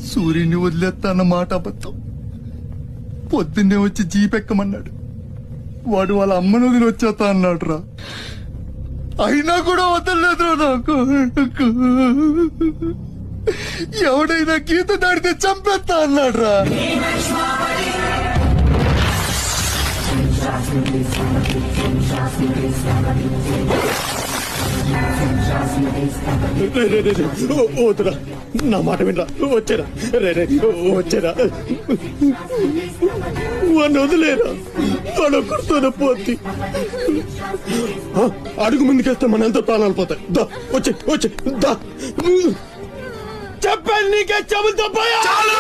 సూర్యుని వదిలేస్తా అన్న మాట అబద్ధం. పొద్దున్నే వచ్చి జీపెక్కమన్నాడు. వాడు వాళ్ళ అమ్మను వదిలి వచ్చేస్తా అన్నాడు రా. అయినా కూడా వదలలేదు నాకు. ఎవడైనా గీత దాడితే చంపేస్తా అన్నాడు రా. వద్దురా, నా మాట వినరా. వచ్చేరా వచ్చేరా, వాడిని వదిలేరా. వాడొక్కడితోనే పోద్ది. అడుగు ముందుకేస్తే మన ఎంత ప్రాణాలు పోతాయి. దా వచ్చే వచ్చే దా. చెప్పాను నీకే, చెబుతా పోయా. చాలు.